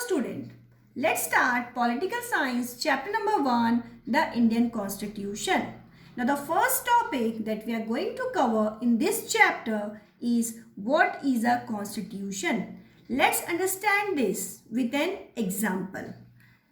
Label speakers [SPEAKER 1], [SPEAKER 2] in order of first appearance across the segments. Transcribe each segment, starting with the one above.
[SPEAKER 1] student, let's start political science chapter number 1, the Indian Constitution. Now the first topic that we are going to cover in this chapter is what is a constitution. Let's understand this with an example.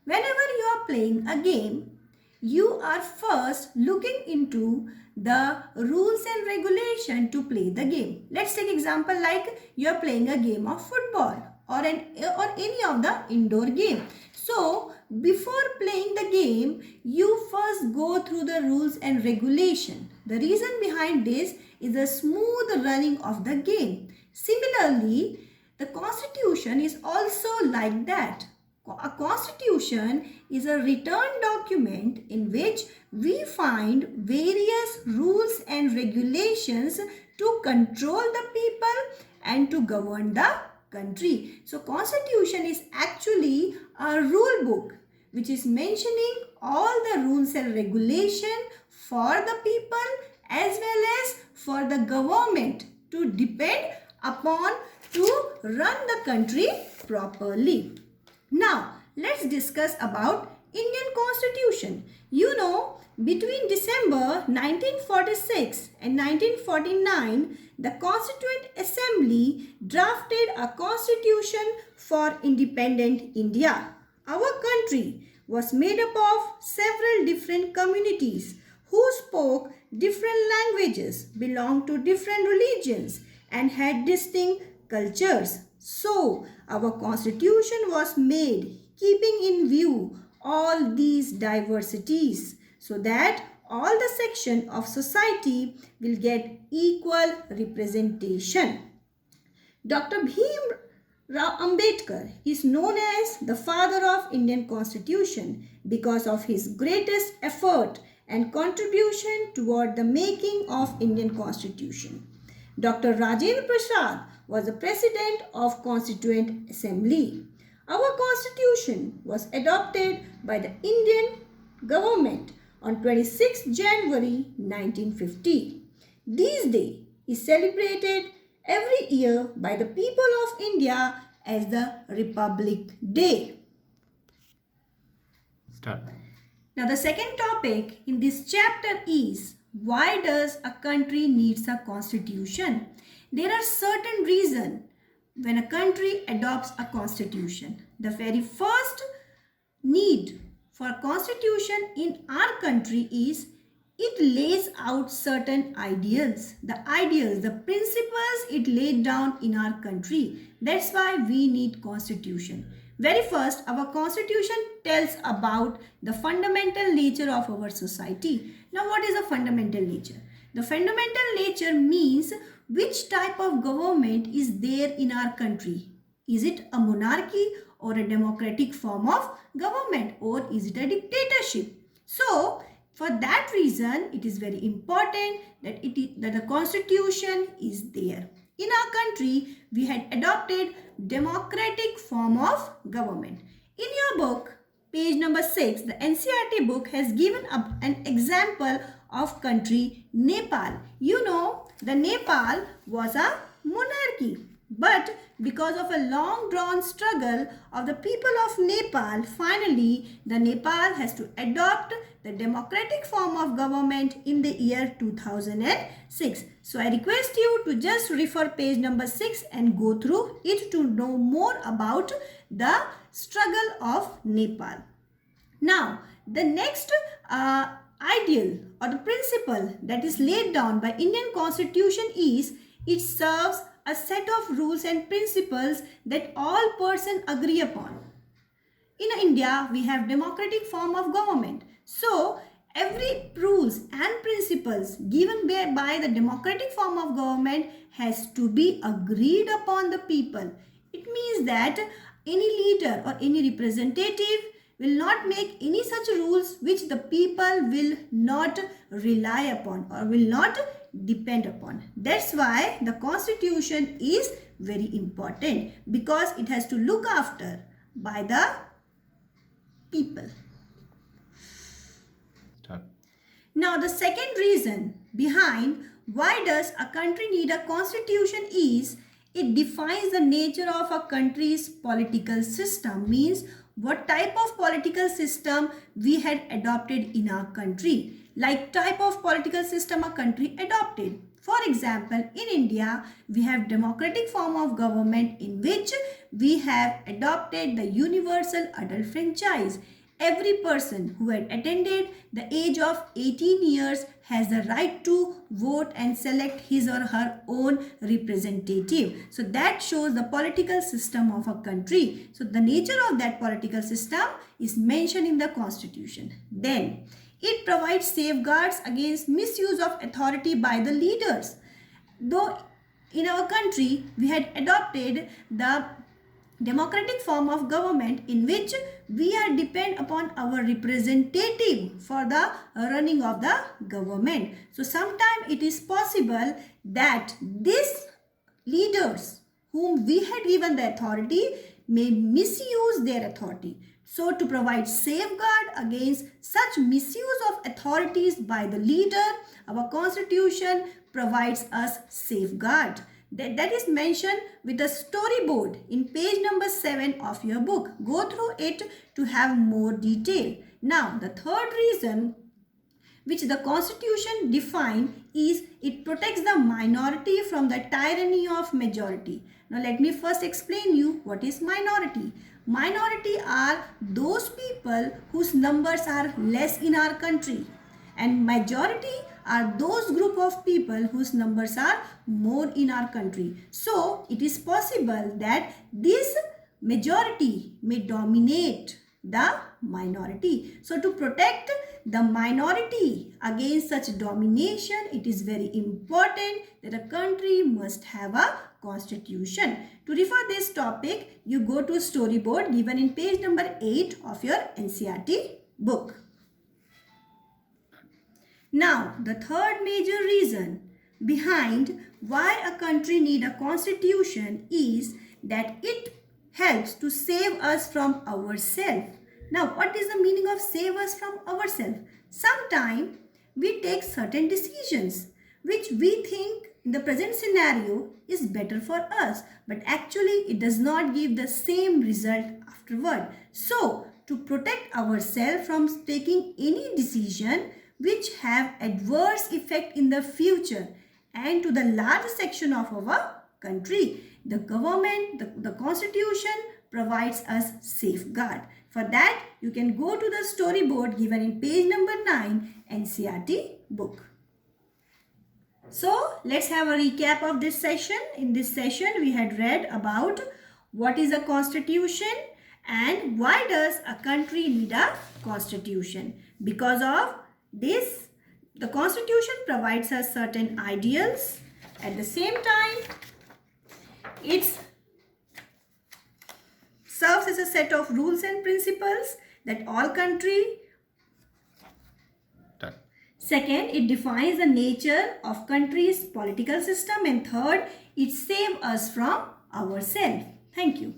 [SPEAKER 1] Whenever you are playing a game, you are first looking into the rules and regulation to play the game. Let's take example like you are playing a game of football or any of the indoor game. So before playing the game, you first go through the rules and regulation. The reason behind this is the smooth running of the game. Similarly, the constitution is also like that. A constitution is a written document in which we find various rules and regulations to control the people and to govern the country. So constitution is actually a rule book which is mentioning all the rules and regulation for the people as well as for the government to depend upon to run the country properly. Now, let's discuss about Indian Constitution. You know, between December 1946 and 1949, the Constituent Assembly drafted a constitution for independent India. Our country was made up of several different communities who spoke different languages, belonged to different religions, and had distinct cultures. So, our constitution was made keeping in view all these diversities so that all the sections of society will get equal representation. Dr. Bhim Rao Ambedkar is known as the father of Indian Constitution because of his greatest effort and contribution toward the making of Indian Constitution. Dr. Rajendra Prasad was the president of Constituent Assembly. Our constitution was adopted by the Indian government on 26 January 1950. This day is celebrated every year by the people of India as the Republic Day.
[SPEAKER 2] Start.
[SPEAKER 1] Now the second topic in this chapter is why does a country needs a constitution? There are certain reasons when a country adopts a constitution. The very first need for a constitution in our country is it lays out certain ideals. The principles it laid down in our country. That's why we need constitution. Very first, our constitution tells about the fundamental nature of our society. Now, what is a fundamental nature? The fundamental nature means which type of government is there in our country. Is it a monarchy or a democratic form of government, or is it a dictatorship? So, for that reason, it is very important that the constitution is there. In our country, we had adopted democratic form of government. In your book, page number 6, the NCERT book has given up an example of country Nepal. You know, the Nepal was a monarchy. But because of a long drawn struggle of the people of Nepal, finally the Nepal has to adopt the democratic form of government in the year 2006. So I request you to just refer page number 6 and go through it to know more about the struggle of Nepal. Now the next ideal or the principle that is laid down by Indian Constitution is it serves a set of rules and principles that all persons agree upon. In India, we have democratic form of government. So, every rules and principles given by the democratic form of government has to be agreed upon the people. It means that any leader or any representative will not make any such rules which the people will not rely upon or will not depend upon. That's why the constitution is very important because it has to look after by the people.
[SPEAKER 2] Start.
[SPEAKER 1] Now the second reason behind why does a country need a constitution is It defines the nature of a country's political system, means what type of political system we had adopted in our country, like type of political system a country adopted. For example, in India, we have democratic form of government in which we have adopted the universal adult franchise. Every person who had attained the age of 18 years has the right to vote and select his or her own representative. So that shows the political system of a country. So the nature of that political system is mentioned in the constitution. Then it provides safeguards against misuse of authority by the leaders. Though in our country we had adopted the democratic form of government in which we are depend upon our representative for the running of the government. So sometimes it is possible that these leaders whom we had given the authority may misuse their authority. So to provide safeguard against such misuse of authorities by the leader, our constitution provides us safeguard. That is mentioned with the storyboard in page number 7 of your book. Go through it to have more detail. Now, the third reason which the constitution define is it protects the minority from the tyranny of majority. Now, let me first explain you what is minority. Minority are those people whose numbers are less in our country, and majority are those group of people whose numbers are more in our country. So it is possible that this majority may dominate the minority. So to protect the minority against such domination, it is very important that a country must have a constitution. To refer this topic, you go to storyboard given in page number 8 of your NCERT book. Now, the third major reason behind why a country need a constitution is that it helps to save us from ourselves. Now, what is the meaning of save us from ourselves? Sometimes we take certain decisions which we think in the present scenario is better for us, but actually it does not give the same result afterward. So, to protect ourselves from taking any decision which have adverse effect in the future and to the large section of our country, the government, the constitution provides us safeguard. For that, you can go to the storyboard given in page number 9 NCERT book. So, let's have a recap of this session. In this session, we had read about what is a constitution and why does a country need a constitution. Because of this, the constitution provides us certain ideals. At the same time, it serves as a set of rules and principles that all country. Second, it defines the nature of country's political system. And third, it saves us from ourselves. Thank you.